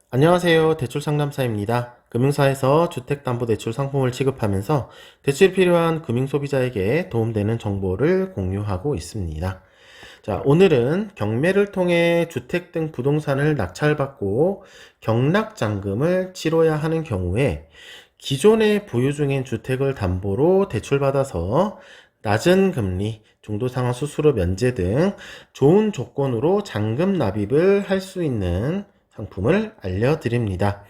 안녕하세요. 대출상담사입니다. 금융사에서 주택담보대출 상품을 취급하면서 대출이 필요한 금융소비자에게 도움되는 정보를 공유하고 있습니다. 자, 오늘은 경매를 통해 주택 등 부동산을 낙찰받고 경락잔금을 치러야 하는 경우에 기존에 보유 중인 주택을 담보로 대출받아서 낮은 금리, 중도상환 수수료 면제 등 좋은 조건으로 잔금 납입을 할 수 있는 상품을 알려드립니다.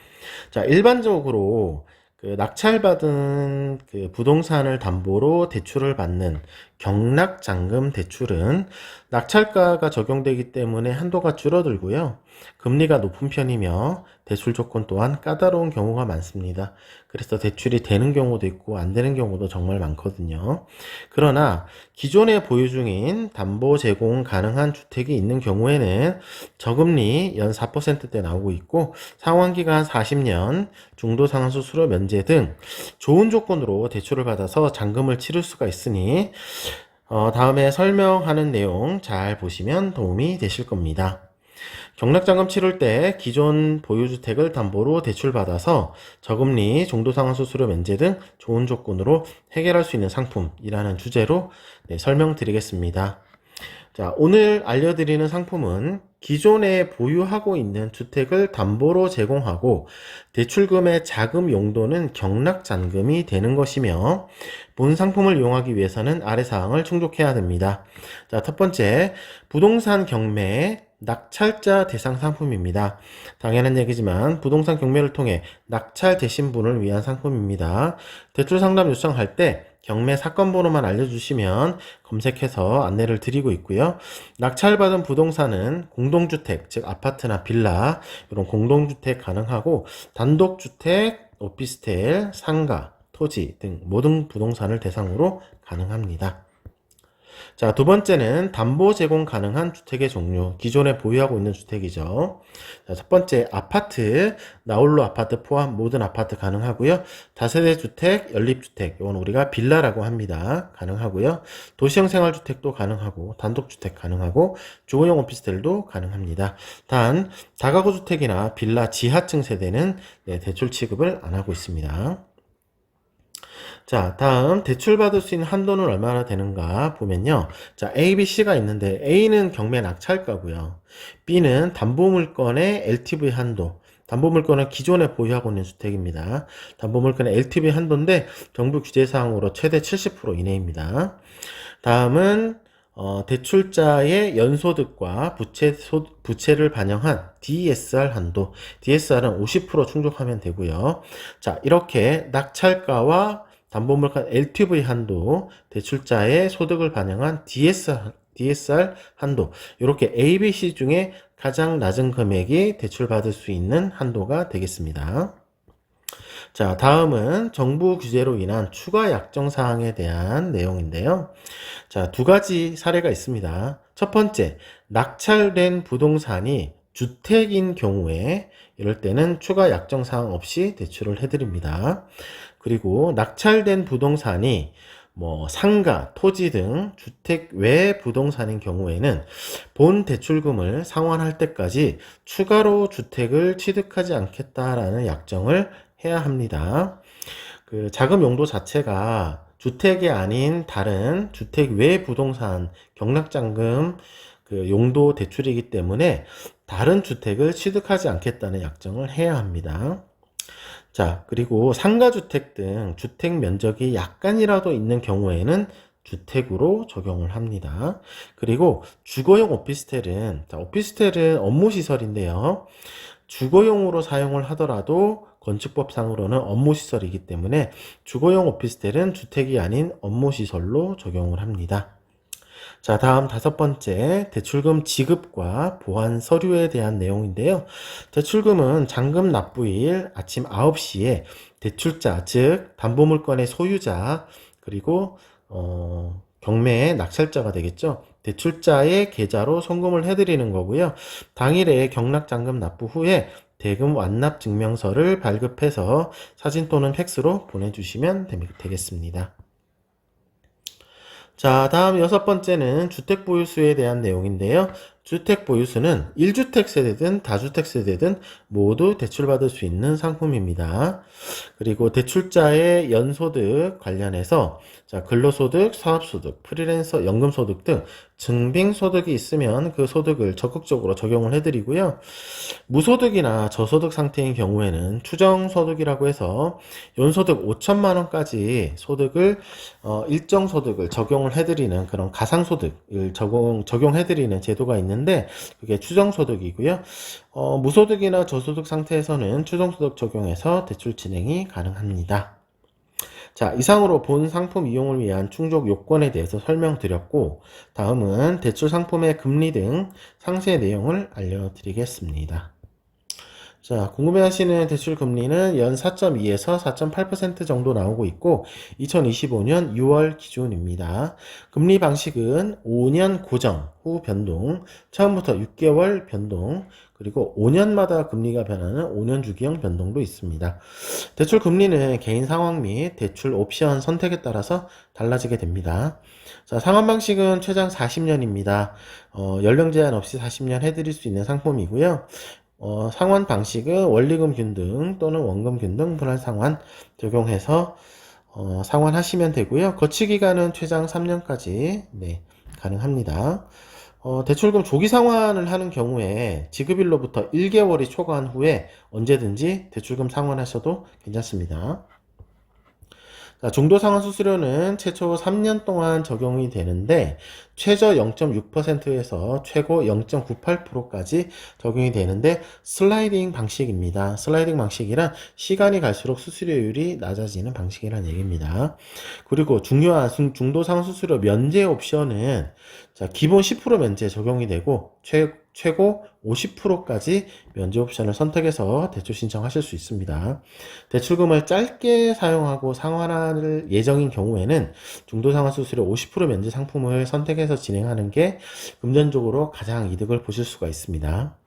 자, 일반적으로 낙찰받은 부동산을 담보로 대출을 받는 경락잔금 대출은 낙찰가가 적용되기 때문에 한도가 줄어들고요. 금리가 높은 편이며 대출 조건 또한 까다로운 경우가 많습니다. 그래서 대출이 되는 경우도 있고 안 되는 경우도 정말 많거든요. 그러나 기존에 보유 중인 담보 제공 가능한 주택이 있는 경우에는 저금리 연 4%대 나오고 있고 상환기간 40년, 중도상환 수수료 면제 등 좋은 조건으로 대출을 받아서 잔금을 치를 수가 있으니 다음에 설명하는 내용 잘 보시면 도움이 되실 겁니다. 경락잔금 치를 때 기존 보유주택을 담보로 대출받아서 저금리, 중도상환 수수료 면제 등 좋은 조건으로 해결할 수 있는 상품이라는 주제로 설명드리겠습니다. 자, 오늘 알려드리는 상품은 기존에 보유하고 있는 주택을 담보로 제공하고 대출금의 자금 용도는 경락잔금이 되는 것이며 본 상품을 이용하기 위해서는 아래 사항을 충족해야 됩니다. 자, 첫 번째, 부동산 경매 낙찰자 대상 상품입니다. 당연한 얘기지만 부동산 경매를 통해 낙찰되신 분을 위한 상품입니다. 대출 상담 요청할 때 경매 사건 번호만 알려주시면 검색해서 안내를 드리고 있고요. 낙찰받은 부동산은 공동주택, 즉 아파트나 빌라 이런 공동주택 가능하고 단독주택, 오피스텔, 상가, 토지 등 모든 부동산을 대상으로 가능합니다. 자, 두 번째는 담보 제공 가능한 주택의 종류, 기존에 보유하고 있는 주택이죠. 자, 첫 번째 아파트, 나홀로 아파트 포함 모든 아파트 가능하고요. 다세대 주택, 연립주택, 이건 우리가 빌라라고 합니다. 가능하고요. 도시형 생활주택도 가능하고 단독주택 가능하고 주거용 오피스텔도 가능합니다. 단 다가구 주택이나 빌라 지하층 세대는 대출 취급을 안 하고 있습니다. 자, 다음 대출받을 수 있는 한도는 얼마나 되는가 보면요. 자, A, B, C가 있는데 A는 경매 낙찰가고요. B는 담보물건의 LTV 한도. 담보물건은 기존에 보유하고 있는 주택입니다. 담보물건의 LTV 한도인데 정부 규제사항으로 최대 70% 이내입니다. 다음은 대출자의 연소득과 부채를 반영한 DSR 한도. DSR은 50% 충족하면 되고요. 자, 이렇게 낙찰가와 담보물건 LTV 한도, 대출자의 소득을 반영한 DSR 한도, 이렇게 A, B, C 중에 가장 낮은 금액이 대출받을 수 있는 한도가 되겠습니다. 자, 다음은 정부 규제로 인한 추가 약정 사항에 대한 내용인데요. 자, 두 가지 사례가 있습니다. 첫 번째, 낙찰된 부동산이 주택인 경우에 이럴 때는 추가 약정 사항 없이 대출을 해드립니다. 그리고 낙찰된 부동산이 상가, 토지 등 주택 외 부동산인 경우에는 본 대출금을 상환할 때까지 추가로 주택을 취득하지 않겠다라는 약정을 해야 합니다. 그 자금 용도 자체가 주택이 아닌 다른 주택 외 부동산 경락잔금 용도 대출이기 때문에 다른 주택을 취득하지 않겠다는 약정을 해야 합니다. 자, 그리고 상가주택 등 주택 면적이 약간이라도 있는 경우에는 주택으로 적용을 합니다. 그리고 주거용 오피스텔은, 자, 오피스텔은 업무시설인데요. 주거용으로 사용을 하더라도 건축법상으로는 업무시설이기 때문에 주거용 오피스텔은 주택이 아닌 업무시설로 적용을 합니다. 자, 다음 다섯 번째, 대출금 지급과 보완 서류에 대한 내용인데요. 대출금은 잔금 납부일 아침 9시에 대출자, 즉 담보물건의 소유자, 그리고 경매의 낙찰자가 되겠죠. 대출자의 계좌로 송금을 해드리는 거고요. 당일에 경락잔금 납부 후에 대금 완납 증명서를 발급해서 사진 또는 팩스로 보내주시면 되겠습니다. 자, 다음 여섯 번째는 주택 보유수에 대한 내용인데요. 주택 보유수는 1주택 세대든 다주택 세대든 모두 대출받을 수 있는 상품입니다. 그리고 대출자의 연소득 관련해서 자, 근로소득, 사업소득, 프리랜서, 연금소득 등 증빙소득이 있으면 그 소득을 적극적으로 적용을 해드리고요. 무소득이나 저소득 상태인 경우에는 추정소득이라고 해서 연소득 5천만 원까지 소득을 일정 소득을 적용을 해드리는 그런 가상소득을 적용해드리는 제도가 있는데 그게 추정소득이고요. 무소득이나 저소득 상태에서는 추정소득 적용해서 대출 진행이 가능합니다. 자, 이상으로 본 상품 이용을 위한 충족 요건에 대해서 설명드렸고, 다음은 대출 상품의 금리 등 상세 내용을 알려드리겠습니다. 자, 궁금해하시는 대출 금리는 연 4.2에서 4.8% 정도 나오고 있고 2025년 6월 기준입니다. 금리 방식은 5년 고정 후 변동, 처음부터 6개월 변동, 그리고 5년마다 금리가 변하는 5년 주기형 변동도 있습니다. 대출 금리는 개인 상황 및 대출 옵션 선택에 따라서 달라지게 됩니다. 자, 상환 방식은 최장 40년입니다. 연령 제한 없이 40년 해드릴 수 있는 상품이고요. 상환 방식은 원리금 균등 또는 원금 균등 분할 상환 적용해서 상환하시면 되고요. 거치 기간은 최장 3년까지 가능합니다. 대출금 조기 상환을 하는 경우에 지급일로부터 1개월이 초과한 후에 언제든지 대출금 상환하셔도 괜찮습니다. 자, 중도 상환 수수료는 최초 3년 동안 적용이 되는데 최저 0.6%에서 최고 0.98%까지 적용이 되는데 슬라이딩 방식입니다. 슬라이딩 방식이란 시간이 갈수록 수수료율이 낮아지는 방식이라는 얘기입니다. 그리고 중요한 중도 상환 수수료 면제 옵션은 자, 기본 10% 면제 적용이 되고 최고 50%까지 면제 옵션을 선택해서 대출 신청하실 수 있습니다. 대출금을 짧게 사용하고 상환할 예정인 경우에는 중도상환 수수료 50% 면제 상품을 선택해서 진행하는 게 금전적으로 가장 이득을 보실 수가 있습니다.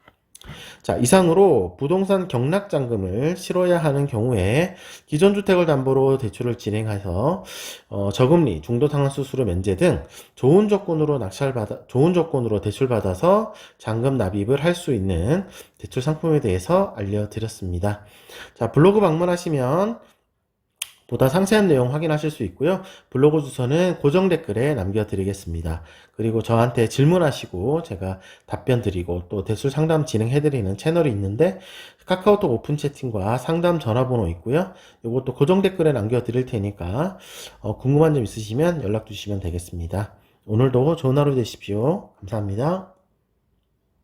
자, 이상으로 부동산 경락잔금을 치러야 하는 경우에 기존 주택을 담보로 대출을 진행해서 저금리, 중도상환 수수료 면제 등 좋은 조건으로 대출받아서 잔금 납입을 할 수 있는 대출 상품에 대해서 알려드렸습니다. 자, 블로그 방문하시면 보다 상세한 내용 확인하실 수 있고요. 블로그 주소는 고정 댓글에 남겨드리겠습니다. 그리고 저한테 질문하시고 제가 답변 드리고 또 대출 상담 진행해드리는 채널이 있는데 카카오톡 오픈 채팅과 상담 전화번호 있고요. 이것도 고정 댓글에 남겨드릴 테니까 궁금한 점 있으시면 연락 주시면 되겠습니다. 오늘도 좋은 하루 되십시오. 감사합니다.